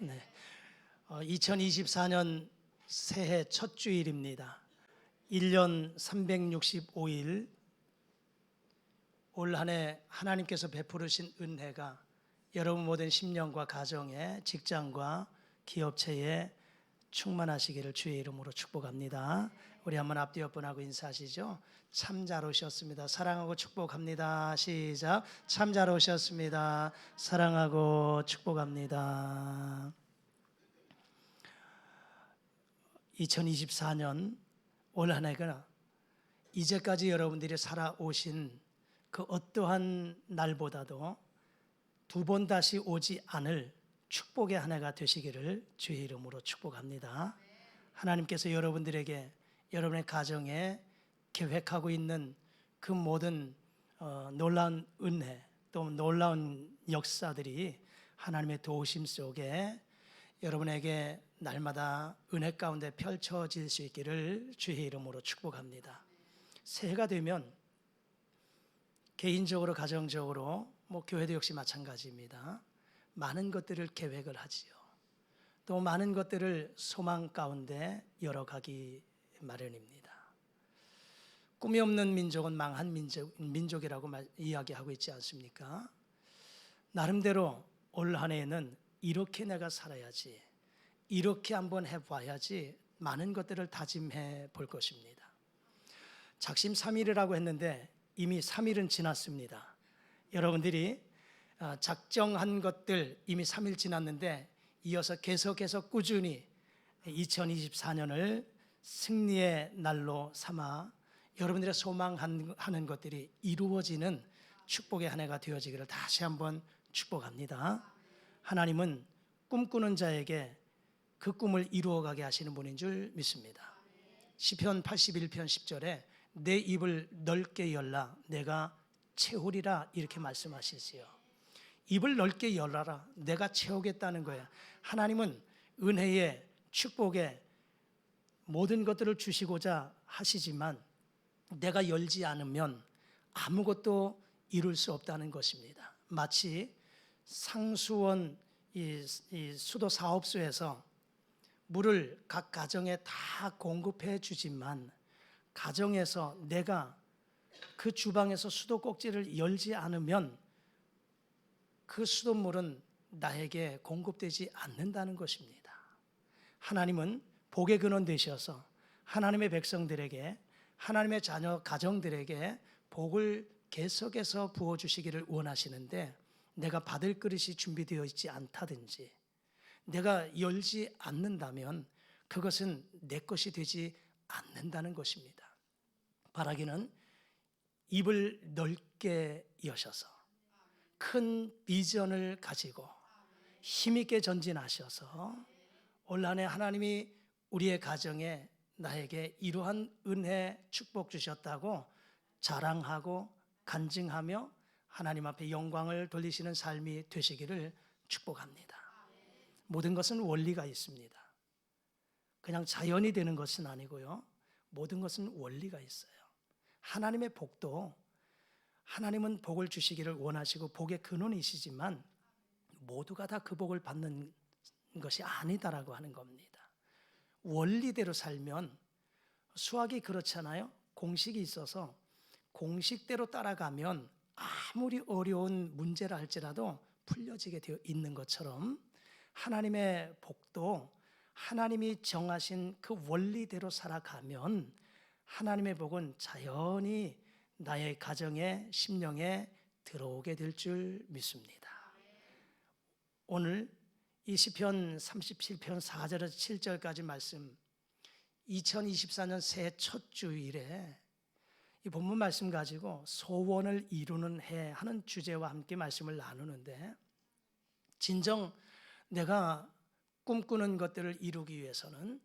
네. 2024년 새해 첫 주일입니다. 1년 365일 올 한 해 하나님께서 베푸르신 은혜가 여러분 모든 심령과 가정에, 직장과 기업체에 충만하시기를 주의 이름으로 축복합니다. 우리 한번 앞뒤 옆분하고 인사하시죠. 참 잘 오셨습니다. 사랑하고 축복합니다. 시작. 참 잘 오셨습니다. 사랑하고 축복합니다. 2024년 올 한 해가 이제까지 여러분들이 살아오신 그 어떠한 날보다도 두 번 다시 오지 않을 축복의 한 해가 되시기를 주의 이름으로 축복합니다. 하나님께서 여러분들에게 여러분의 가정에 계획하고 있는 그 모든 놀라운 은혜 또 놀라운 역사들이 하나님의 도우심 속에 여러분에게 날마다 은혜 가운데 펼쳐질 수 있기를 주의 이름으로 축복합니다. 새해가 되면 개인적으로 가정적으로 교회도 역시 마찬가지입니다. 많은 것들을 계획을 하지요. 또 많은 것들을 소망 가운데 열어가기 마련입니다. 꿈이 없는 민족은 망한 민족이라고 이야기하고 있지 않습니까? 나름대로 올 한 해에는 이렇게 내가 살아야지, 이렇게 한번 해봐야지 많은 것들을 다짐해 볼 것입니다. 작심 3일이라고 했는데 이미 3일은 지났습니다. 여러분들이 작정한 것들 이미 3일 지났는데 이어서 계속해서 꾸준히 2024년을 승리의 날로 삼아 여러분들의 소망하는 것들이 이루어지는 축복의 한 해가 되어지기를 다시 한번 축복합니다. 하나님은 꿈꾸는 자에게 그 꿈을 이루어가게 하시는 분인 줄 믿습니다. 시편 81편 10절에 내 입을 넓게 열라 내가 채우리라 이렇게 말씀하시지요. 입을 넓게 열라라 내가 채우겠다는 거예요. 하나님은 은혜의 축복의 모든 것들을 주시고자 하시지만 내가 열지 않으면 아무것도 이룰 수 없다는 것입니다. 마치 상수원 이 수도 사업소에서 물을 각 가정에 다 공급해 주지만 가정에서 내가 그 주방에서 수도 꼭지를 열지 않으면 그 수돗물은 나에게 공급되지 않는다는 것입니다. 하나님은 복의 근원 되셔서 하나님의 백성들에게 하나님의 자녀 가정들에게 복을 계속해서 부어주시기를 원하시는데 내가 받을 그릇이 준비되어 있지 않다든지 내가 열지 않는다면 그것은 내 것이 되지 않는다는 것입니다. 바라기는 입을 넓게 여셔서 큰 비전을 가지고 힘있게 전진하셔서 올 한 해 하나님이 우리의 가정에 나에게 이러한 은혜 축복 주셨다고 자랑하고 간증하며 하나님 앞에 영광을 돌리시는 삶이 되시기를 축복합니다. 모든 것은 원리가 있습니다. 그냥 자연이 되는 것은 아니고요. 모든 것은 원리가 있어요. 하나님의 복도 하나님은 복을 주시기를 원하시고 복의 근원이시지만 모두가 다 그 복을 받는 것이 아니다라고 하는 겁니다. 원리대로 살면 수학이 그렇잖아요. 공식이 있어서 공식대로 따라가면 아무리 어려운 문제라 할지라도 풀려지게 되어 있는 것처럼 하나님의 복도 하나님이 정하신 그 원리대로 살아가면 하나님의 복은 자연히 나의 가정에 심령에 들어오게 될 줄 믿습니다. 오늘 이 시편 37편 4절에서 7절까지 말씀 2024년 새해 첫 주일에 이 본문 말씀 가지고 소원을 이루는 해 하는 주제와 함께 말씀을 나누는데 진정 내가 꿈꾸는 것들을 이루기 위해서는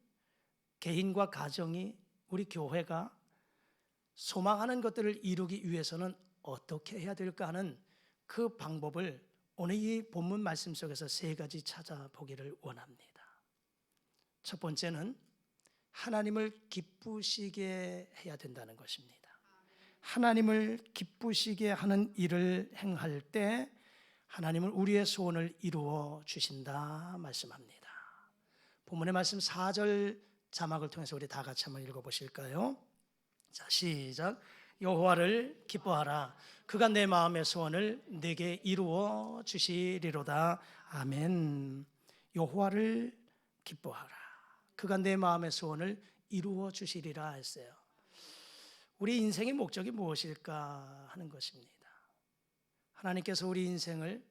개인과 가정이 우리 교회가 소망하는 것들을 이루기 위해서는 어떻게 해야 될까 하는 그 방법을 오늘 이 본문 말씀 속에서 세 가지 찾아보기를 원합니다. 첫 번째는 하나님을 기쁘시게 해야 된다는 것입니다. 하나님을 기쁘시게 하는 일을 행할 때 하나님은 우리의 소원을 이루어 주신다 말씀합니다. 본문의 말씀 4절 자막을 통해서 우리 다 같이 한번 읽어보실까요? 자, 시작. 여호와를 기뻐하라. 그가 내 마음의 소원을 내게 이루어 주시리로다. 아멘. 여호와를 기뻐하라. 그가 내 마음의 소원을 이루어 주시리라 했어요. 우리 인생의 목적이 무엇일까 하는 것입니다. 하나님께서 우리 인생을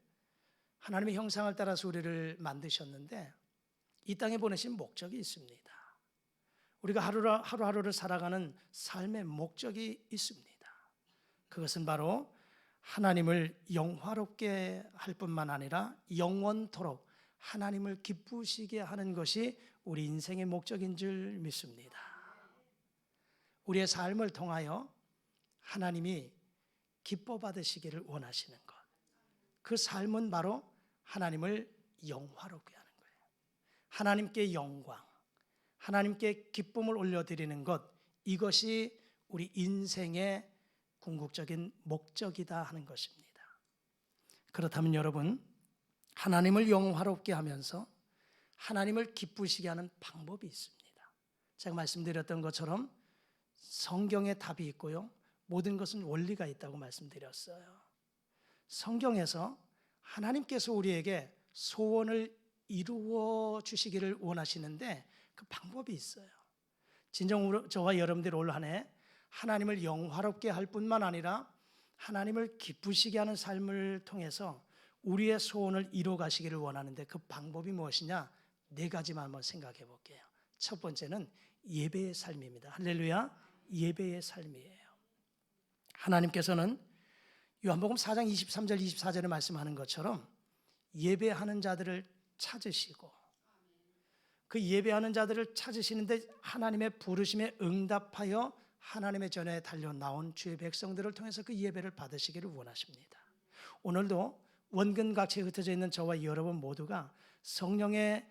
하나님의 형상을 따라서 우리를 만드셨는데 이 땅에 보내신 목적이 있습니다. 우리가 하루하루를 살아가는 삶의 목적이 있습니다. 그것은 바로 하나님을 영화롭게 할 뿐만 아니라 영원토록 하나님을 기쁘시게 하는 것이 우리 인생의 목적인 줄 믿습니다. 우리의 삶을 통하여 하나님이 기뻐 받으시기를 원하시는 것, 그 삶은 바로 하나님을 영화롭게 하는 거예요. 하나님께 영광, 하나님께 기쁨을 올려드리는 것, 이것이 우리 인생의 궁극적인 목적이다 하는 것입니다. 그렇다면 여러분, 하나님을 영화롭게 하면서 하나님을 기쁘시게 하는 방법이 있습니다. 제가 말씀드렸던 것처럼 성경에 답이 있고요, 모든 것은 원리가 있다고 말씀드렸어요. 성경에서 하나님께서 우리에게 소원을 이루어 주시기를 원하시는데 그 방법이 있어요. 진정 저와 여러분들이 올 한 해 하나님을 영화롭게 할 뿐만 아니라 하나님을 기쁘시게 하는 삶을 통해서 우리의 소원을 이루어 가시기를 원하는데 그 방법이 무엇이냐? 4가지만 한번 생각해 볼게요. 첫 번째는 예배의 삶입니다. 할렐루야, 예배의 삶이에요. 하나님께서는 요한복음 4장 23절 24절에 말씀하는 것처럼 예배하는 자들을 찾으시고 그 예배하는 자들을 찾으시는데 하나님의 부르심에 응답하여 하나님의 전에 달려 나온 주의 백성들을 통해서 그 예배를 받으시기를 원하십니다. 오늘도 원근각지에 흩어져 있는 저와 여러분 모두가 성령의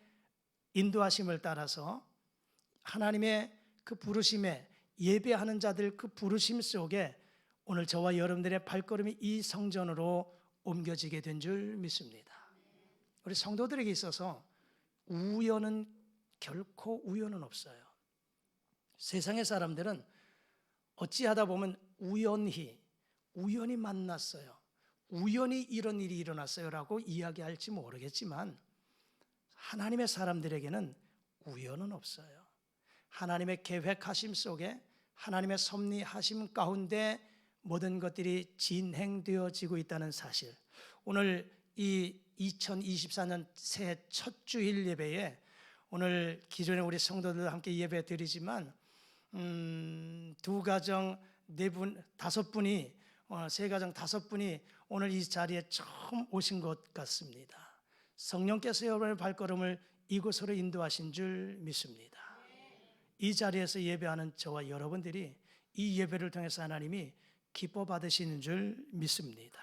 인도하심을 따라서 하나님의 그 부르심에 예배하는 자들 그 부르심 속에 오늘 저와 여러분들의 발걸음이 이 성전으로 옮겨지게 된 줄 믿습니다. 우리 성도들에게 있어서 우연은 결코 우연은 없어요. 세상의 사람들은 어찌하다 보면 우연히 만났어요, 우연히 이런 일이 일어났어요 라고 이야기할지 모르겠지만 하나님의 사람들에게는 우연은 없어요. 하나님의 계획하심 속에 하나님의 섭리하심 가운데 모든 것들이 진행되어지고 있다는 사실, 오늘 이 2024년 새해 첫 주일 예배에 오늘 기존에 우리 성도들 함께 예배 드리지만 2가정 4분, 5분이 세 가정 5분이 오늘 이 자리에 처음 오신 것 같습니다. 성령께서 여러분의 발걸음을 이곳으로 인도하신 줄 믿습니다. 이 자리에서 예배하는 저와 여러분들이 이 예배를 통해서 하나님이 기뻐 받으시는 줄 믿습니다.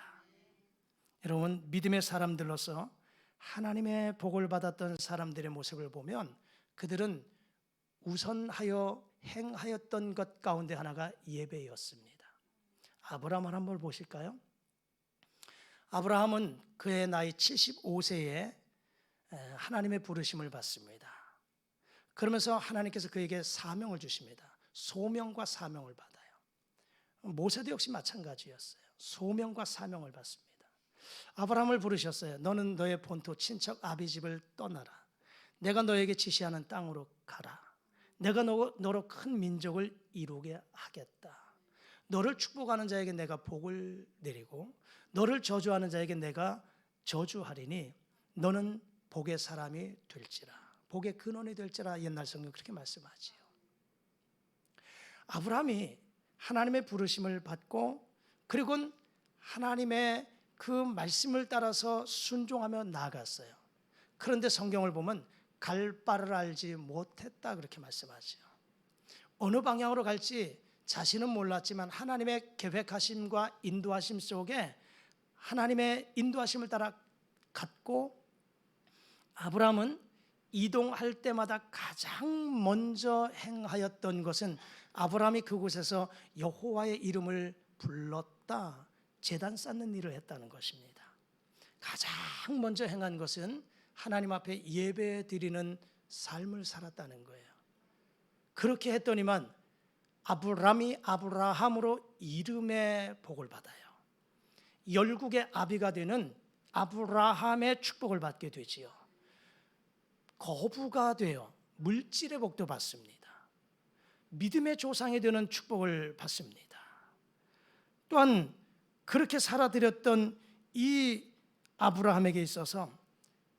여러분, 믿음의 사람들로서 하나님의 복을 받았던 사람들의 모습을 보면 그들은 우선하여 행하였던 것 가운데 하나가 예배였습니다. 아브라함을 한번 보실까요? 아브라함은 그의 나이 75세에 하나님의 부르심을 받습니다. 그러면서 하나님께서 그에게 사명을 주십니다. 소명과 사명을 받아요. 모세도 역시 마찬가지였어요. 소명과 사명을 받습니다. 아브라함을 부르셨어요. 너는 너의 본토 친척 아비집을 떠나라. 내가 너에게 지시하는 땅으로 가라. 내가 너로 큰 민족을 이루게 하겠다. 너를 축복하는 자에게 내가 복을 내리고 너를 저주하는 자에게 내가 저주하리니 너는 복의 사람이 될지라, 복의 근원이 될지라. 옛날 성경 그렇게 말씀하지요. 아브라함이 하나님의 부르심을 받고 그리고 하나님의 그 말씀을 따라서 순종하며 나아갔어요. 그런데 성경을 보면 갈 바를 알지 못했다 그렇게 말씀하죠. 어느 방향으로 갈지 자신은 몰랐지만 하나님의 계획하심과 인도하심 속에 하나님의 인도하심을 따라 갔고, 아브라함은 이동할 때마다 가장 먼저 행하였던 것은 아브라함이 그곳에서 여호와의 이름을 불렀다, 제단 쌓는 일을 했다는 것입니다. 가장 먼저 행한 것은 하나님 앞에 예배 드리는 삶을 살았다는 거예요. 그렇게 했더니만 아브람이 아브라함으로 이름의 복을 받아요. 열국의 아비가 되는 아브라함의 축복을 받게 되지요. 거부가 되어 물질의 복도 받습니다. 믿음의 조상이 되는 축복을 받습니다. 또한 그렇게 살아드렸던 이 아브라함에게 있어서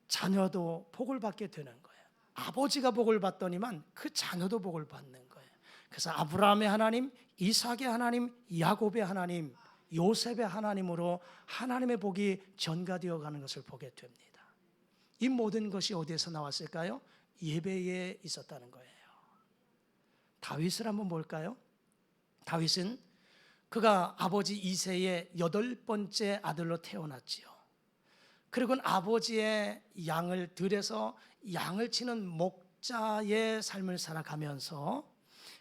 자녀도 복을 받게 되는 거예요. 아버지가 복을 받더니만 그 자녀도 복을 받는 거예요. 그래서 아브라함의 하나님, 이삭의 하나님, 야곱의 하나님, 요셉의 하나님으로 하나님의 복이 전가되어 가는 것을 보게 됩니다. 이 모든 것이 어디에서 나왔을까요? 예배에 있었다는 거예요. 다윗을 한번 볼까요? 다윗은 그가 아버지 이새의 8번째 아들로 태어났지요. 그리고 아버지의 양을 들여서 양을 치는 목자의 삶을 살아가면서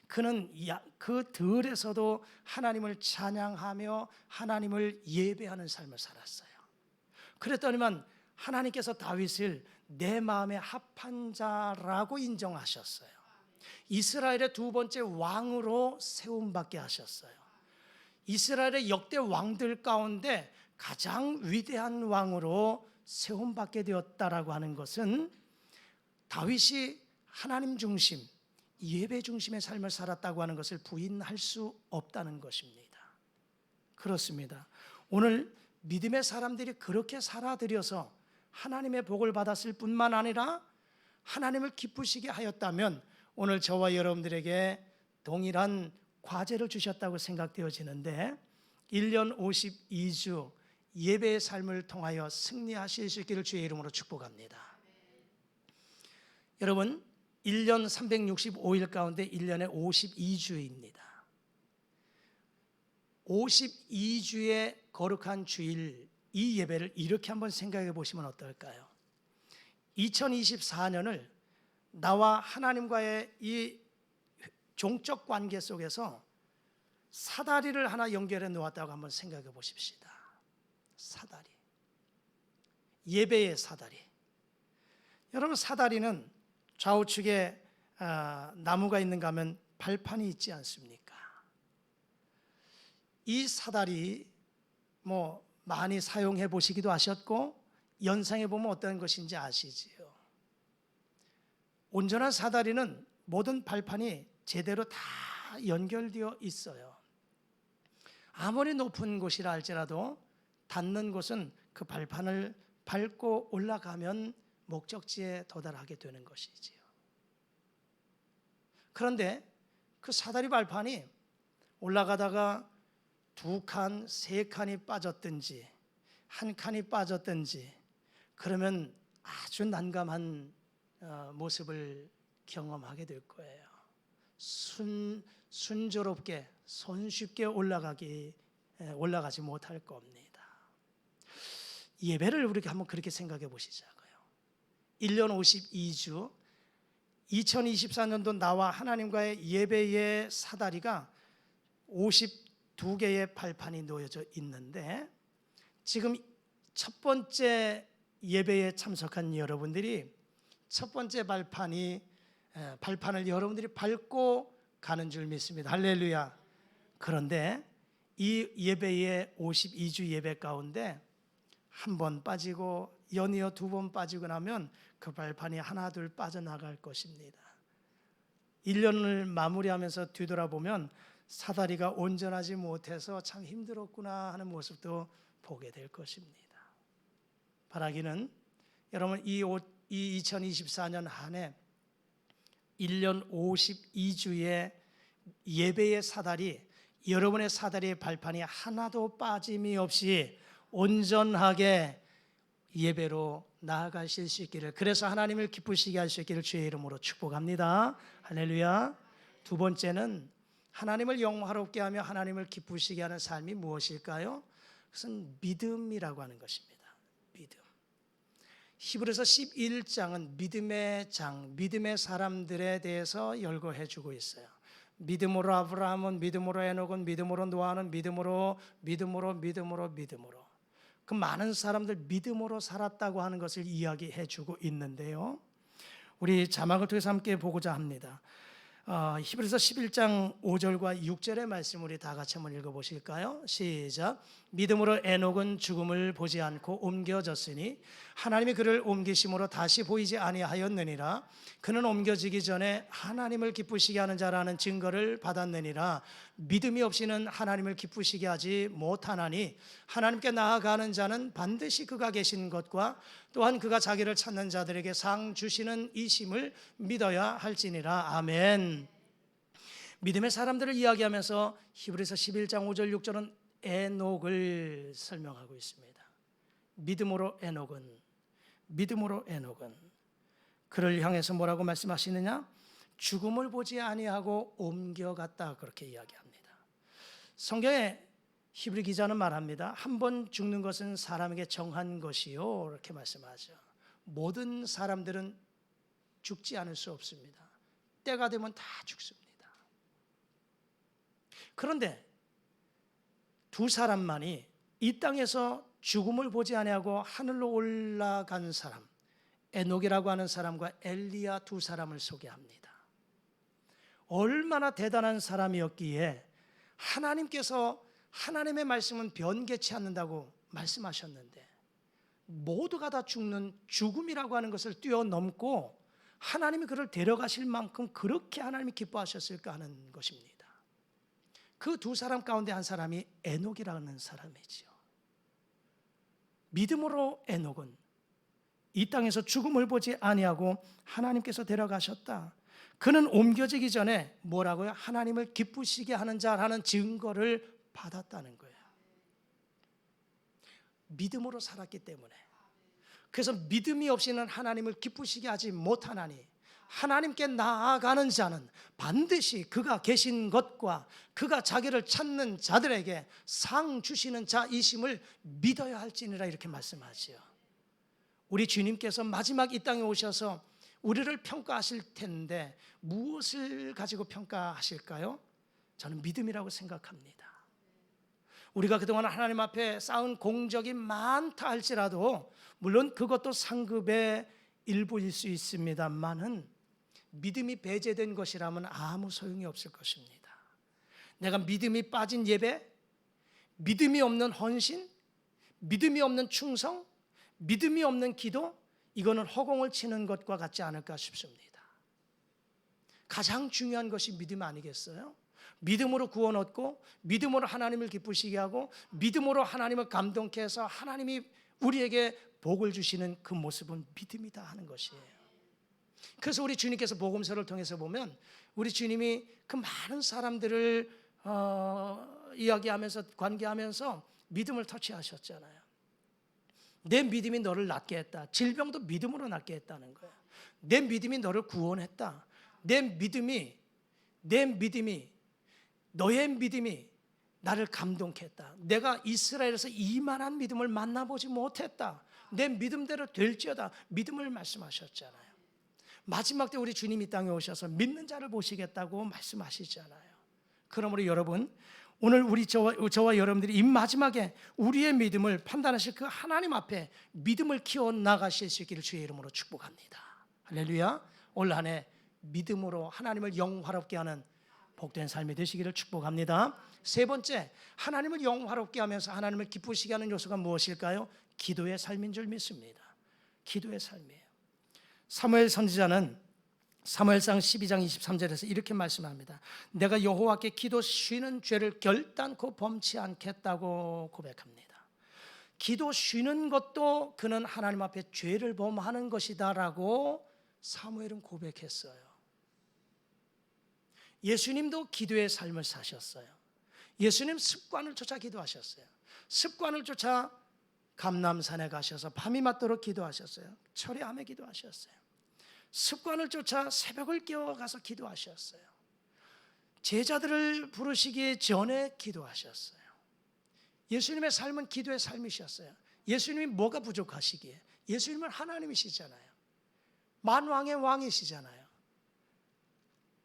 그는 그 들에서도 하나님을 찬양하며 하나님을 예배하는 삶을 살았어요. 그랬더니만 하나님께서 다윗을 내 마음에 합한 자라고 인정하셨어요. 이스라엘의 2번째 왕으로 세움받게 하셨어요. 이스라엘의 역대 왕들 가운데 가장 위대한 왕으로 세움받게 되었다라고 하는 것은 다윗이 하나님 중심, 예배 중심의 삶을 살았다고 하는 것을 부인할 수 없다는 것입니다. 그렇습니다. 오늘 믿음의 사람들이 그렇게 살아들여서 하나님의 복을 받았을 뿐만 아니라 하나님을 기쁘시게 하였다면 오늘 저와 여러분들에게 동일한 과제를 주셨다고 생각되어지는데 1년 52주 예배의 삶을 통하여 승리하실 수 있기를 주의 이름으로 축복합니다. 여러분 1년 365일 가운데 1년에 52주입니다. 52주의 거룩한 주일 이 예배를 이렇게 한번 생각해 보시면 어떨까요? 2024년을 나와 하나님과의 이 종적 관계 속에서 사다리를 하나 연결해 놓았다고 한번 생각해 보십시다. 사다리, 예배의 사다리. 여러분 사다리는 좌우측에 나무가 있는가 하면 발판이 있지 않습니까? 이 사다리 많이 사용해 보시기도 하셨고 연상해 보면 어떤 것인지 아시지요? 온전한 사다리는 모든 발판이 제대로 다 연결되어 있어요. 아무리 높은 곳이라 할지라도 닿는 곳은 그 발판을 밟고 올라가면 목적지에 도달하게 되는 것이지요. 그런데 그 사다리 발판이 올라가다가 2칸, 3칸이 빠졌든지 한 칸이 빠졌든지 그러면 아주 난감한 모습을 경험하게 될 거예요. 순조롭게 손쉽게 올라가지 못할 겁니다. 예배를 우리가 한번 그렇게 생각해 보시자고요. 1년 52주 2024년도 나와 하나님과의 예배의 사다리가 52개의 발판이 놓여져 있는데 지금 첫 번째 예배에 참석한 여러분들이 첫 번째 발판을 여러분들이 밟고 가는 줄 믿습니다. 할렐루야. 그런데 이 예배의 52주 예배 가운데 한 번 빠지고 연이어 2번 빠지고 나면 그 발판이 하나 둘 빠져나갈 것입니다. 1년을 마무리하면서 뒤돌아보면 사다리가 온전하지 못해서 참 힘들었구나 하는 모습도 보게 될 것입니다. 바라기는 여러분 이 2024년 한 해 1년 52주의 예배의 사다리, 여러분의 사다리의 발판이 하나도 빠짐이 없이 온전하게 예배로 나아가실 수 있기를, 그래서 하나님을 기쁘시게 할 수 있기를 주의 이름으로 축복합니다. 할렐루야. 2번째는 하나님을 영화롭게 하며 하나님을 기쁘시게 하는 삶이 무엇일까요? 그것은 믿음이라고 하는 것입니다. 믿음. 히브리서 11장은 믿음의 장, 믿음의 사람들에 대해서 열거해 주고 있어요. 믿음으로 아브라함은, 믿음으로 에녹은, 믿음으로 노아는, 믿음으로. 그 많은 사람들 믿음으로 살았다고 하는 것을 이야기해 주고 있는데요. 우리 자막을 통해서 함께 보고자 합니다. 히브리서 11장 5절과 6절의 말씀 우리 다 같이 한번 읽어보실까요? 시작. 믿음으로 에녹은 죽음을 보지 않고 옮겨졌으니 하나님이 그를 옮기심으로 다시 보이지 아니하였느니라. 그는 옮겨지기 전에 하나님을 기쁘시게 하는 자라는 증거를 받았느니라. 믿음이 없이는 하나님을 기쁘시게 하지 못하나니 하나님께 나아가는 자는 반드시 그가 계신 것과 또한 그가 자기를 찾는 자들에게 상 주시는 이심을 믿어야 할지니라. 아멘. 믿음의 사람들을 이야기하면서 히브리서 11장 5절 6절은 에녹을 설명하고 있습니다. 믿음으로 에녹은 그를 향해서 뭐라고 말씀하시느냐? 죽음을 보지 아니하고 옮겨갔다, 그렇게 이야기합니다. 성경에 히브리 기자는 말합니다. 한 번 죽는 것은 사람에게 정한 것이요, 이렇게 말씀하죠. 모든 사람들은 죽지 않을 수 없습니다. 때가 되면 다 죽습니다. 그런데 두 사람만이 이 땅에서 죽음을 보지 아니하고 하늘로 올라간 사람, 에녹이라고 하는 사람과 엘리야 두 사람을 소개합니다. 얼마나 대단한 사람이었기에 하나님께서 하나님의 말씀은 변개치 않는다고 말씀하셨는데 모두가 다 죽는 죽음이라고 하는 것을 뛰어넘고 하나님이 그를 데려가실 만큼 그렇게 하나님이 기뻐하셨을까 하는 것입니다. 그 두 사람 가운데 한 사람이 에녹이라는 사람이지요. 믿음으로 에녹은 이 땅에서 죽음을 보지 아니하고 하나님께서 데려가셨다. 그는 옮겨지기 전에 뭐라고요? 하나님을 기쁘시게 하는 자라는 증거를 받았다는 거예요. 믿음으로 살았기 때문에. 그래서 믿음이 없이는 하나님을 기쁘시게 하지 못하나니 하나님께 나아가는 자는 반드시 그가 계신 것과 그가 자기를 찾는 자들에게 상 주시는 자이심을 믿어야 할지니라, 이렇게 말씀하지요. 우리 주님께서 마지막 이 땅에 오셔서 우리를 평가하실 텐데 무엇을 가지고 평가하실까요? 저는 믿음이라고 생각합니다. 우리가 그동안 하나님 앞에 쌓은 공적이 많다 할지라도 물론 그것도 상급의 일부일 수 있습니다만은 믿음이 배제된 것이라면 아무 소용이 없을 것입니다. 내가 믿음이 빠진 예배, 믿음이 없는 헌신, 믿음이 없는 충성, 믿음이 없는 기도, 이거는 허공을 치는 것과 같지 않을까 싶습니다. 가장 중요한 것이 믿음 아니겠어요? 믿음으로 구원 얻고 믿음으로 하나님을 기쁘시게 하고 믿음으로 하나님을 감동케 해서 하나님이 우리에게 복을 주시는 그 모습은 믿음이다 하는 것이에요. 그래서 우리 주님께서 복음서를 통해서 보면 우리 주님이 그 많은 사람들을 이야기하면서 관계하면서 믿음을 터치하셨잖아요. 내 믿음이 너를 낫게 했다. 질병도 믿음으로 낫게 했다는 거예요. 내 믿음이 너를 구원했다. 내 믿음이 너의 믿음이 나를 감동케 했다. 내가 이스라엘에서 이만한 믿음을 만나보지 못했다. 내 믿음대로 될지어다. 믿음을 말씀하셨잖아요. 마지막 때 우리 주님이 땅에 오셔서 믿는 자를 보시겠다고 말씀하시잖아요. 그러므로 여러분, 오늘 저와 여러분들이 이 마지막에 우리의 믿음을 판단하실 그 하나님 앞에 믿음을 키워나가실 수 있기를 주의 이름으로 축복합니다. 할렐루야. 올 한 해 믿음으로 하나님을 영화롭게 하는 복된 삶이 되시기를 축복합니다. 세 번째, 하나님을 영화롭게 하면서 하나님을 기쁘시게 하는 요소가 무엇일까요? 기도의 삶인 줄 믿습니다. 기도의 삶이에요. 사무엘 선지자는 사무엘상 12장 23절에서 이렇게 말씀합니다. 내가 여호와께 기도 쉬는 죄를 결단코 범치 않겠다고 고백합니다. 기도 쉬는 것도 그는 하나님 앞에 죄를 범하는 것이다라고 사무엘은 고백했어요. 예수님도 기도의 삶을 사셨어요. 예수님 습관을 쫓아 기도하셨어요. 습관을 쫓아 감람산에 가셔서 밤이 맞도록 기도하셨어요. 철야함에 기도하셨어요. 습관을 쫓아 새벽을 깨어가서 기도하셨어요. 제자들을 부르시기 전에 기도하셨어요. 예수님의 삶은 기도의 삶이셨어요. 예수님이 뭐가 부족하시기에? 예수님은 하나님이시잖아요. 만왕의 왕이시잖아요.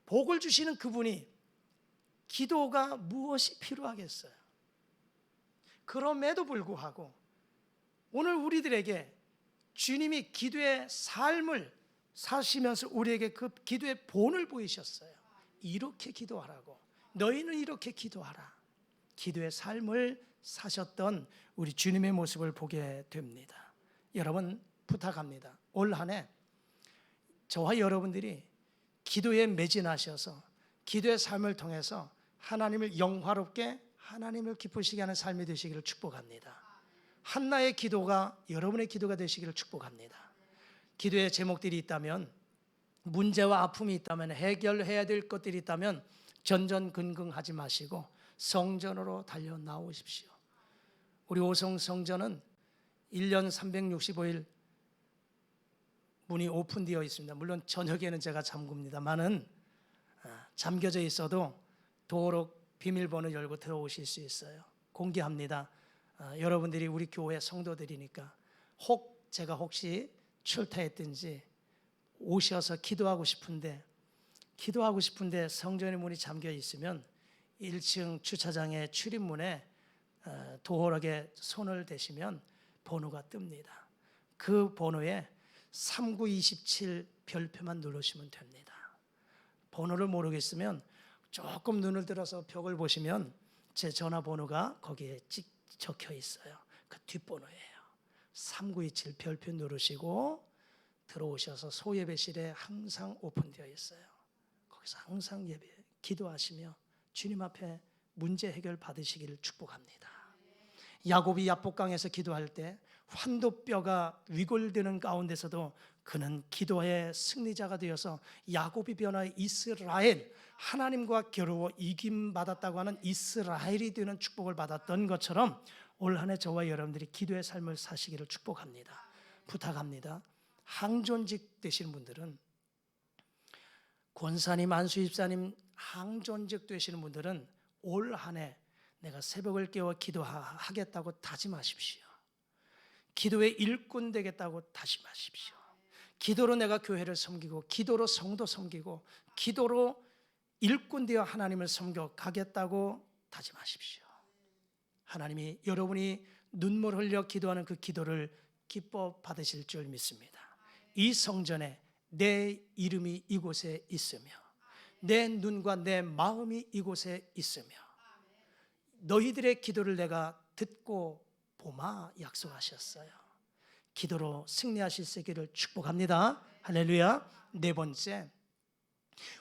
복을 주시는 그분이 기도가 무엇이 필요하겠어요? 그럼에도 불구하고 오늘 우리들에게 주님이 기도의 삶을 사시면서 우리에게 그 기도의 본을 보이셨어요. 이렇게 기도하라고. 너희는 이렇게 기도하라. 기도의 삶을 사셨던 우리 주님의 모습을 보게 됩니다. 여러분 부탁합니다. 올 한 해 저와 여러분들이 기도에 매진하셔서 기도의 삶을 통해서 하나님을 영화롭게 하나님을 기쁘시게 하는 삶이 되시기를 축복합니다. 한나의 기도가 여러분의 기도가 되시기를 축복합니다. 기도의 제목들이 있다면, 문제와 아픔이 있다면, 해결해야 될 것들이 있다면 전전긍긍하지 마시고 성전으로 달려 나오십시오. 우리 오송 성전은 1년 365일 문이 오픈되어 있습니다. 물론 저녁에는 제가 잠굽니다만은 잠겨져 있어도 도어로 비밀번호 열고 들어오실 수 있어요. 공개합니다. 여러분들이 우리 교회 성도들이니까 제가 혹시 출타했든지 오셔서 기도하고 싶은데 성전의 문이 잠겨 있으면 1층 주차장의 출입문에 도어락에 손을 대시면 번호가 뜹니다. 그 번호에 3927 별표만 누르시면 됩니다. 번호를 모르겠으면 조금 눈을 들어서 벽을 보시면 제 전화번호가 거기에 적혀 있어요. 그 뒷번호예요. 3927 별표 누르시고 들어오셔서 소예배실에 항상 오픈되어 있어요. 거기서 항상 기도하시며 주님 앞에 문제 해결 받으시기를 축복합니다. 야곱이 야복강에서 기도할 때 환도뼈가 위골되는 가운데서도 그는 기도의 승리자가 되어서 야곱이 변화해 이스라엘, 하나님과 겨루어 이김받았다고 하는 이스라엘이 되는 축복을 받았던 것처럼 올 한 해 저와 여러분들이 기도의 삶을 사시기를 축복합니다. 부탁합니다. 항존직 되시는 분들은, 권사님, 안수집사님 항존직 되시는 분들은 올 한 해 내가 새벽을 깨워 기도하겠다고 다짐하십시오. 기도의 일꾼 되겠다고 다짐하십시오. 기도로 내가 교회를 섬기고, 기도로 성도 섬기고, 기도로 일꾼 되어 하나님을 섬겨 가겠다고 다짐하십시오. 하나님이 여러분이 눈물 흘려 기도하는 그 기도를 기뻐 받으실 줄 믿습니다. 이 성전에 내 이름이 이곳에 있으며 내 눈과 내 마음이 이곳에 있으며 너희들의 기도를 내가 듣고 보마 약속하셨어요. 기도로 승리하실 수 있기를 축복합니다. 할렐루야. 네 번째,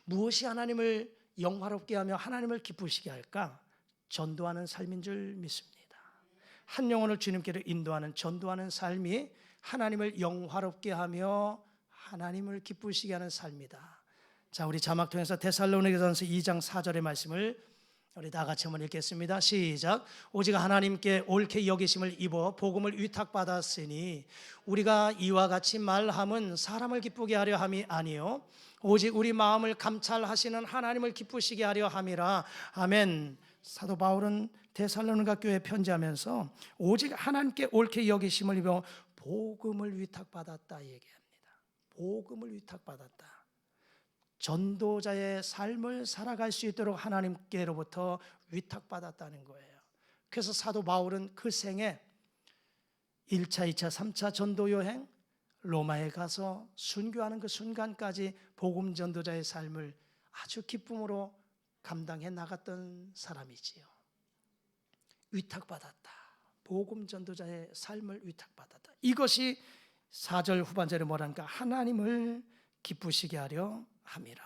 무엇이 하나님을 영화롭게 하며 하나님을 기쁘시게 할까? 전도하는 삶인 줄 믿습니다. 한 영혼을 주님께로 인도하는 전도하는 삶이 하나님을 영화롭게 하며 하나님을 기쁘시게 하는 삶이다. 자, 우리 자막 통해서 데살로니가전서 2장 4절의 말씀을 우리 다 같이 한번 읽겠습니다. 시작. 오직 하나님께 옳게 여기심을 입어 복음을 위탁받았으니 우리가 이와 같이 말함은 사람을 기쁘게 하려 함이 아니요 오직 우리 마음을 감찰하시는 하나님을 기쁘시게 하려 함이라. 아멘. 사도 바울은 데살로니가 교회에 편지하면서 오직 하나님께 옳게 여기심을 입어 복음을 위탁받았다 얘기합니다. 복음을 위탁받았다. 전도자의 삶을 살아갈 수 있도록 하나님께로부터 위탁받았다는 거예요. 그래서 사도 바울은 그 생에 1차, 2차, 3차 전도 여행, 로마에 가서 순교하는 그 순간까지 복음 전도자의 삶을 아주 기쁨으로 감당해 나갔던 사람이지요. 위탁받았다. 복음 전도자의 삶을 위탁받았다. 이것이 4절 후반절에 뭐라니까? 하나님을 기쁘시게 하려 함이라.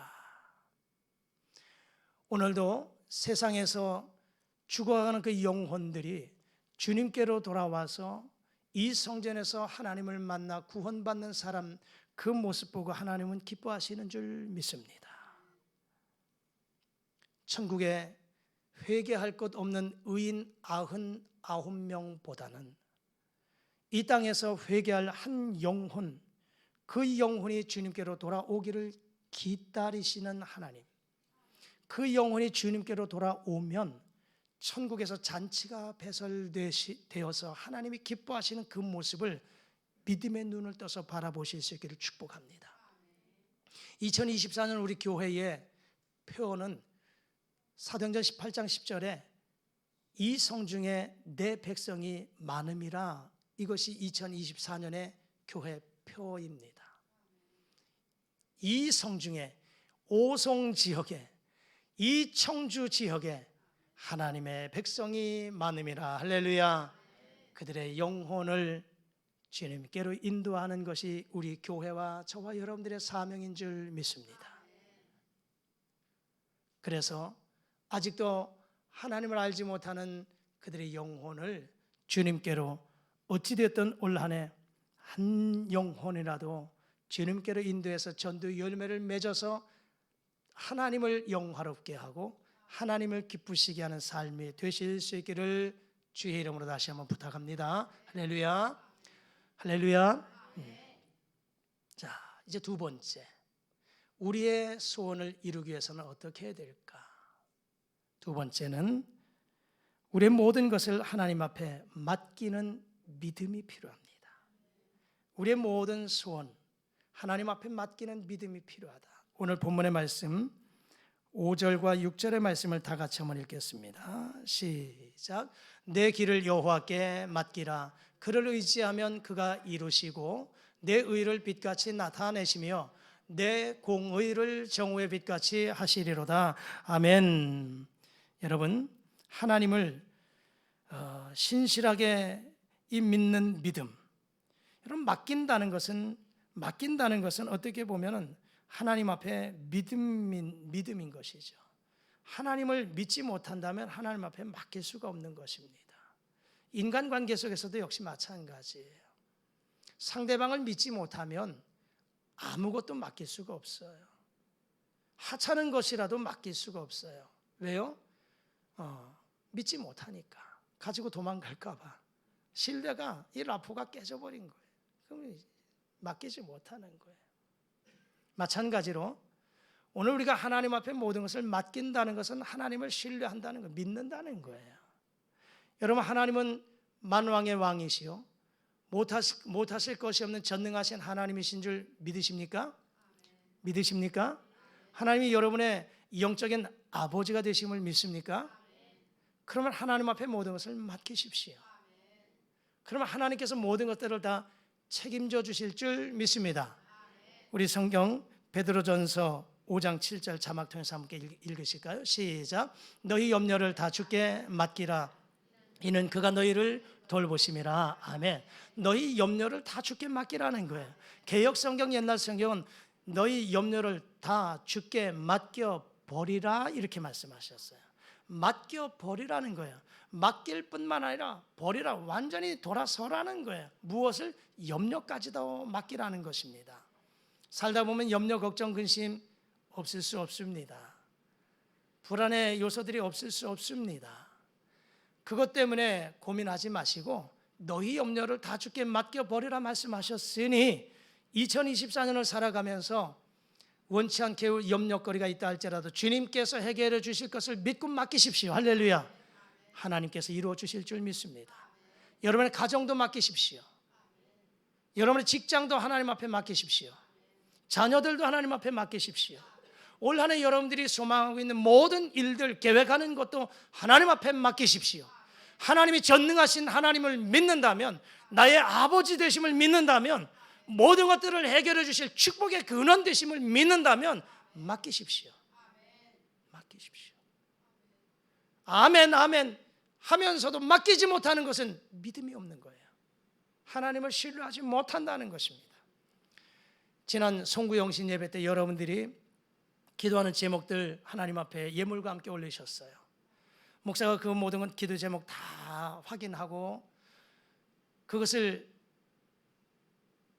오늘도 세상에서 죽어가는 그 영혼들이 주님께로 돌아와서 이 성전에서 하나님을 만나 구원받는 사람, 그 모습 보고 하나님은 기뻐하시는 줄 믿습니다. 천국에 회개할 것 없는 의인 99명보다는 이 땅에서 회개할 한 영혼, 그 영혼이 주님께로 돌아오기를 기다리시는 하나님, 그 영혼이 주님께로 돌아오면 천국에서 잔치가 배설되어서 하나님이 기뻐하시는 그 모습을 믿음의 눈을 떠서 바라보실 수 있기를 축복합니다. 2024년 우리 교회의 표어는 사도행전 18장 10절에 이 성중에 내 백성이 많음이라 이것이 2024년의 교회 표입니다. 이 성중에, 오송 지역에, 이 청주 지역에 하나님의 백성이 많음이라. 할렐루야. 그들의 영혼을 주님께로 인도하는 것이 우리 교회와 저와 여러분들의 사명인 줄 믿습니다. 그래서 아직도 하나님을 알지 못하는 그들의 영혼을 주님께로 어찌되었든 올 한 해 한 영혼이라도 주님께로 인도해서 전도 열매를 맺어서 하나님을 영화롭게 하고 하나님을 기쁘시게 하는 삶이 되실 수 있기를 주의 이름으로 다시 한번 부탁합니다. 할렐루야. 할렐루야. 자, 이제 두 번째, 우리의 소원을 이루기 위해서는 어떻게 해야 될까? 두 번째는 우리의 모든 것을 하나님 앞에 맡기는 믿음이 필요합니다. 우리의 모든 소원 하나님 앞에 맡기는 믿음이 필요하다. 오늘 본문의 말씀 5절과 6절의 말씀을 다 같이 한번 읽겠습니다. 시작. 내 길을 여호와께 맡기라. 그를 의지하면 그가 이루시고 내 의를 빛같이 나타내시며 내 공의를 정오의 빛같이 하시리로다. 아멘. 여러분, 하나님을 신실하게 믿는 믿음, 여러분, 맡긴다는 것은 어떻게 보면은 하나님 앞에 믿음인 것이죠. 하나님을 믿지 못한다면 하나님 앞에 맡길 수가 없는 것입니다. 인간관계 속에서도 역시 마찬가지예요. 상대방을 믿지 못하면 아무것도 맡길 수가 없어요. 하찮은 것이라도 맡길 수가 없어요. 왜요? 믿지 못하니까. 가지고 도망갈까 봐. 신뢰가, 이 라포가 깨져버린 거예요. 그럼 맡기지 못하는 거예요. 마찬가지로 오늘 우리가 하나님 앞에 모든 것을 맡긴다는 것은 하나님을 신뢰한다는 거, 믿는다는 거예요. 여러분, 하나님은 만왕의 왕이시요 못하실 것이 없는 전능하신 하나님이신 줄 믿으십니까? 믿으십니까? 하나님이 여러분의 영적인 아버지가 되심을 믿습니까? 그러면 하나님 앞에 모든 것을 맡기십시오. 그러면 하나님께서 모든 것들을 다 책임져 주실 줄 믿습니다. 우리 성경 베드로전서 5장 7절 자막 통해서 함께 읽으실까요? 시작. 너희 염려를 다 주께 맡기라. 이는 그가 너희를 돌보심이라. 아멘. 너희 염려를 다 주께 맡기라는 거예요. 개역 성경, 옛날 성경은 너희 염려를 다 주께 맡겨 버리라 이렇게 말씀하셨어요. 맡겨 버리라는 거예요. 맡길 뿐만 아니라 버리라, 완전히 돌아서라는 거예요. 무엇을? 염려까지도 맡기라는 것입니다. 살다 보면 염려, 걱정, 근심 없을 수 없습니다. 불안의 요소들이 없을 수 없습니다. 그것 때문에 고민하지 마시고 너희 염려를 다 주께 맡겨버리라 말씀하셨으니 2024년을 살아가면서 원치 않게 염려거리가 있다 할지라도 주님께서 해결해 주실 것을 믿고 맡기십시오. 할렐루야. 하나님께서 이루어 주실 줄 믿습니다. 여러분의 가정도 맡기십시오. 여러분의 직장도 하나님 앞에 맡기십시오. 자녀들도 하나님 앞에 맡기십시오. 올 한 해 여러분들이 소망하고 있는 모든 일들, 계획하는 것도 하나님 앞에 맡기십시오. 하나님이 전능하신 하나님을 믿는다면, 나의 아버지 되심을 믿는다면, 모든 것들을 해결해 주실 축복의 근원 되심을 믿는다면 맡기십시오. 맡기십시오. 아멘, 아멘 하면서도 맡기지 못하는 것은 믿음이 없는 거예요. 하나님을 신뢰하지 못한다는 것입니다. 지난 송구영신 예배 때 여러분들이 기도하는 제목들 하나님 앞에 예물과 함께 올리셨어요. 목사가 그 모든 건 기도 제목 다 확인하고 그것을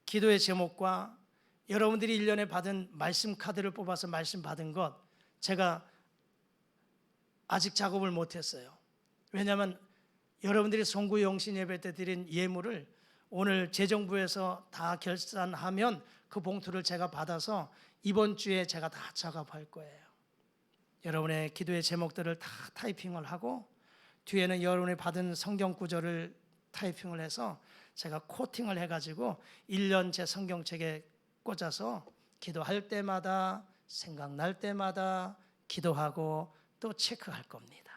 기도의 제목과 여러분들이 1년에 받은 말씀 카드를 뽑아서 말씀 받은 것, 제가 아직 작업을 못했어요. 왜냐하면 여러분들이 송구영신 예배 때 드린 예물을 오늘 재정부에서 다 결산하면 그 봉투를 제가 받아서 이번 주에 제가 다 작업할 거예요. 여러분의 기도의 제목들을 다 타이핑을 하고 뒤에는 여러분이 받은 성경 구절을 타이핑을 해서 제가 코팅을 해가지고 1년 제 성경책에 꽂아서 기도할 때마다, 생각날 때마다 기도하고 또 체크할 겁니다.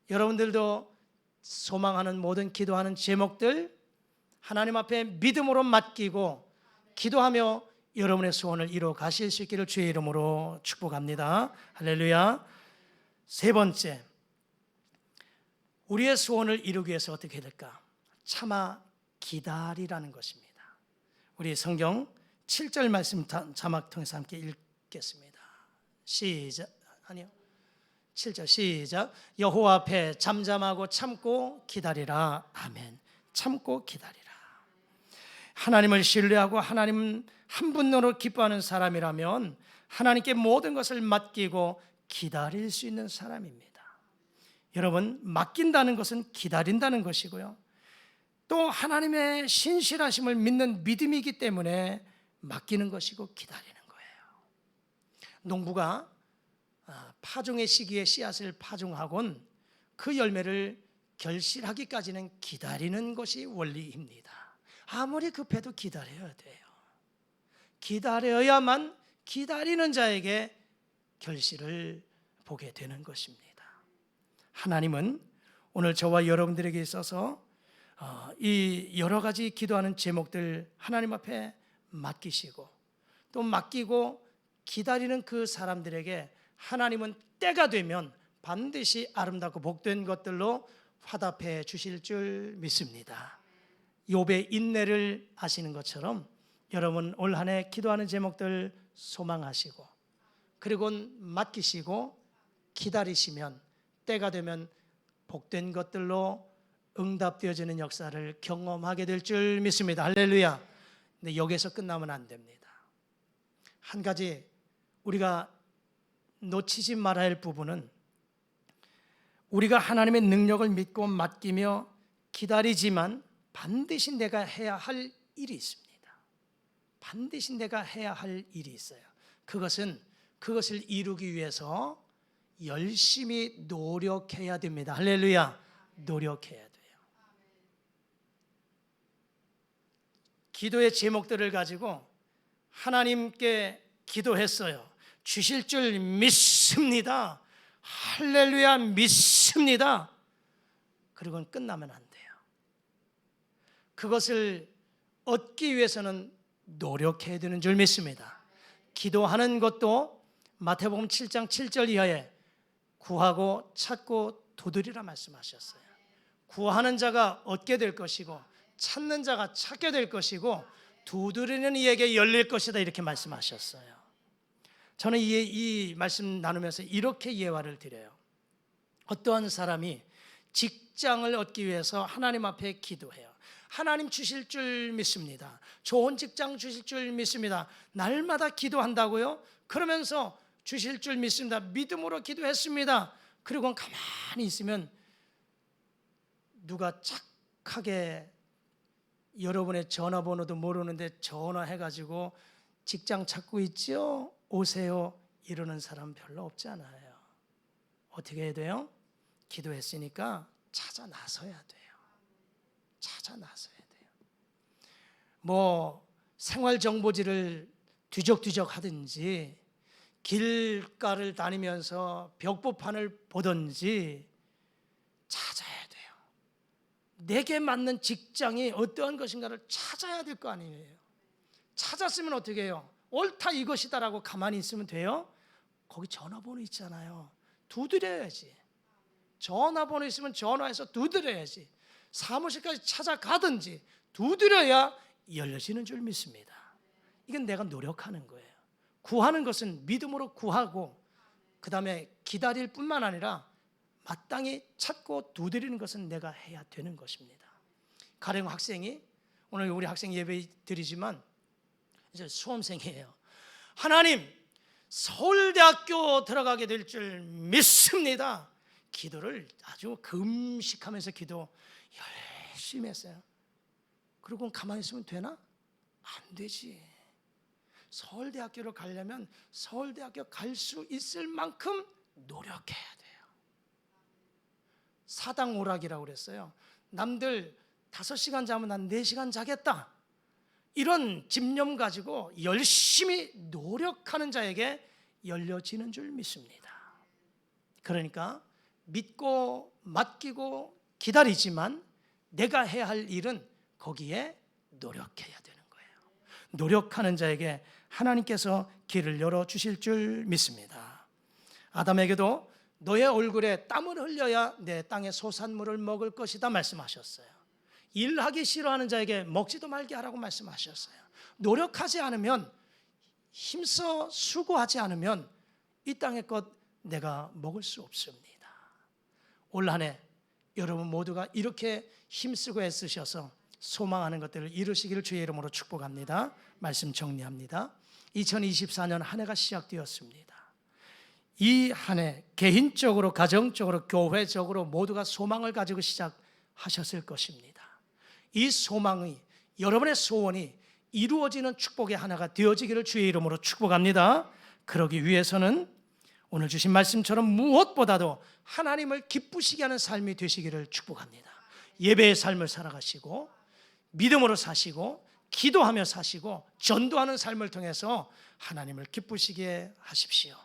여러분들도 소망하는 모든 기도하는 제목들 하나님 앞에 믿음으로 맡기고 기도하며 여러분의 소원을 이루어 가실 수 있기를 주의 이름으로 축복합니다. 할렐루야. 세 번째, 우리의 소원을 이루기 위해서 어떻게 해야 될까? 참아 기다리라는 것입니다. 우리 성경 7절 말씀 자막 통해서 함께 읽겠습니다. 시작. 아니요. 7절 시작. 여호와 앞에 잠잠하고 참고 기다리라. 아멘. 참고 기다리라. 하나님을 신뢰하고 하나님 한 분으로 기뻐하는 사람이라면 하나님께 모든 것을 맡기고 기다릴 수 있는 사람입니다. 여러분, 맡긴다는 것은 기다린다는 것이고요, 또 하나님의 신실하심을 믿는 믿음이기 때문에 맡기는 것이고 기다리는 거예요. 농부가 파종의 시기에 씨앗을 파종하곤 그 열매를 결실하기까지는 기다리는 것이 원리입니다. 아무리 급해도 기다려야 돼요. 기다려야만 기다리는 자에게 결실을 보게 되는 것입니다. 하나님은 오늘 저와 여러분들에게 있어서 이 여러 가지 기도하는 제목들 하나님 앞에 맡기시고 또 맡기고 기다리는 그 사람들에게 하나님은 때가 되면 반드시 아름답고 복된 것들로 화답해 주실 줄 믿습니다. 욥의 인내를 아시는 것처럼 여러분 올 한 해 기도하는 제목들 소망하시고 그리고 맡기시고 기다리시면 때가 되면 복된 것들로 응답되어지는 역사를 경험하게 될 줄 믿습니다. 할렐루야. 근데 여기서 끝나면 안 됩니다. 한 가지 우리가 놓치지 말아야 할 부분은 우리가 하나님의 능력을 믿고 맡기며 기다리지만 반드시 내가 해야 할 일이 있습니다. 반드시 내가 해야 할 일이 있어요. 그것을 이루기 위해서 열심히 노력해야 됩니다. 할렐루야. 노력해야 돼요. 기도의 제목들을 가지고 하나님께 기도했어요. 주실 줄 믿습니다. 할렐루야 믿습니다. 그리고는 끝나면 안 돼요. 그것을 얻기 위해서는 노력해야 되는 줄 믿습니다. 기도하는 것도 마태복음 7장 7절 이하에 구하고 찾고 두드리라 말씀하셨어요. 구하는 자가 얻게 될 것이고 찾는 자가 찾게 될 것이고 두드리는 이에게 열릴 것이다 이렇게 말씀하셨어요. 저는 이 말씀 나누면서 이렇게 예화를 드려요. 어떠한 사람이 직장을 얻기 위해서 하나님 앞에 기도해요. 하나님 주실 줄 믿습니다. 좋은 직장 주실 줄 믿습니다. 날마다 기도한다고요? 그러면서 주실 줄 믿습니다. 믿음으로 기도했습니다. 그리고 가만히 있으면 누가 착하게 여러분의 전화번호도 모르는데 전화해가지고 직장 찾고 있죠? 오세요. 이러는 사람 별로 없잖아요. 어떻게 해야 돼요? 기도했으니까 찾아 나서야 돼요. 찾아 나서야 돼요. 생활정보지를 뒤적뒤적 하든지 길가를 다니면서 벽보판을 보든지 찾아야 돼요. 내게 맞는 직장이 어떠한 것인가를 찾아야 될 거 아니에요. 찾았으면 어떻게 해요? 옳다 이것이다라고 가만히 있으면 돼요? 거기 전화번호 있잖아요. 두드려야지. 전화번호 있으면 전화해서 두드려야지. 사무실까지 찾아가든지 두드려야 열려지는 줄 믿습니다. 이건 내가 노력하는 거예요. 구하는 것은 믿음으로 구하고 그 다음에 기다릴 뿐만 아니라 마땅히 찾고 두드리는 것은 내가 해야 되는 것입니다. 가령 학생이 오늘 우리 학생 예배 드리지만 이제 수험생이에요. 하나님, 서울대학교 들어가게 될 줄 믿습니다. 기도를 아주 금식하면서 기도 열심히 했어요. 그리고 가만히 있으면 되나? 안 되지. 서울대학교로 가려면 서울대학교 갈 수 있을 만큼 노력해야 돼요. 사당 오락이라고 그랬어요. 남들 5시간 자면 난 4시간 자겠다. 이런 집념 가지고 열심히 노력하는 자에게 열려지는 줄 믿습니다. 그러니까 믿고 맡기고 기다리지만 내가 해야 할 일은 거기에 노력해야 되는 거예요. 노력하는 자에게 하나님께서 길을 열어주실 줄 믿습니다. 아담에게도 너의 얼굴에 땀을 흘려야 내 땅의 소산물을 먹을 것이다 말씀하셨어요. 일하기 싫어하는 자에게 먹지도 말게 하라고 말씀하셨어요. 노력하지 않으면, 힘써 수고하지 않으면 이 땅의 것 내가 먹을 수 없습니다. 올 한 해 여러분 모두가 이렇게 힘쓰고 애쓰셔서 소망하는 것들을 이루시기를 주의 이름으로 축복합니다. 말씀 정리합니다. 2024년 한 해가 시작되었습니다. 이 한 해 개인적으로, 가정적으로, 교회적으로 모두가 소망을 가지고 시작하셨을 것입니다. 이 소망이, 여러분의 소원이 이루어지는 축복의 하나가 되어지기를 주의 이름으로 축복합니다. 그러기 위해서는 오늘 주신 말씀처럼 무엇보다도 하나님을 기쁘시게 하는 삶이 되시기를 축복합니다. 예배의 삶을 살아가시고 믿음으로 사시고 기도하며 사시고 전도하는 삶을 통해서 하나님을 기쁘시게 하십시오.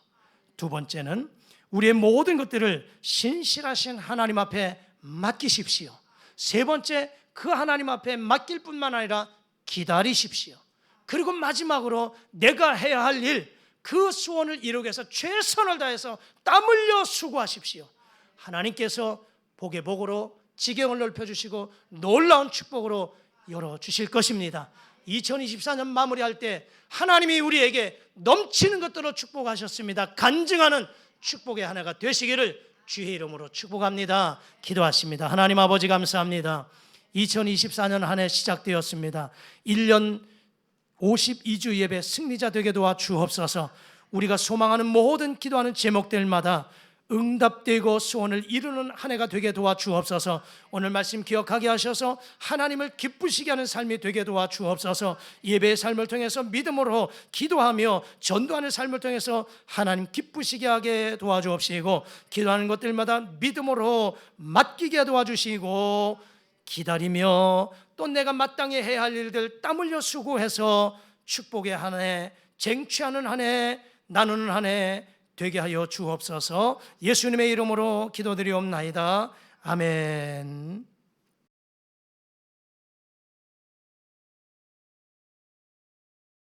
두 번째는 우리의 모든 것들을 신실하신 하나님 앞에 맡기십시오. 세 번째, 그 하나님 앞에 맡길 뿐만 아니라 기다리십시오. 그리고 마지막으로 내가 해야 할 일, 그 소원을 이루기 위해서 최선을 다해서 땀 흘려 수고하십시오. 하나님께서 복의 복으로 지경을 넓혀주시고 놀라운 축복으로 열어주실 것입니다. 2024년 마무리할 때 하나님이 우리에게 넘치는 것들로 축복하셨습니다. 간증하는 축복의 하나가 되시기를 주의 이름으로 축복합니다. 기도하십니다. 하나님 아버지 감사합니다. 2024년 한 해 시작되었습니다. 1년 52주 예배 승리자 되게 도와 주옵소서. 우리가 소망하는 모든 기도하는 제목들마다 응답되고 소원을 이루는 한 해가 되게 도와 주옵소서. 오늘 말씀 기억하게 하셔서 하나님을 기쁘시게 하는 삶이 되게 도와 주옵소서. 예배의 삶을 통해서 믿음으로 기도하며 전도하는 삶을 통해서 하나님 기쁘시게 하게 도와주옵시고, 기도하는 것들마다 믿음으로 맡기게 도와주시고, 기다리며 또 내가 마땅히 해야 할 일들 땀 흘려 수고해서 축복의 한 해, 쟁취하는 한 해, 나누는 한 해 되게 하여 주옵소서. 예수님의 이름으로 기도드리옵나이다. 아멘.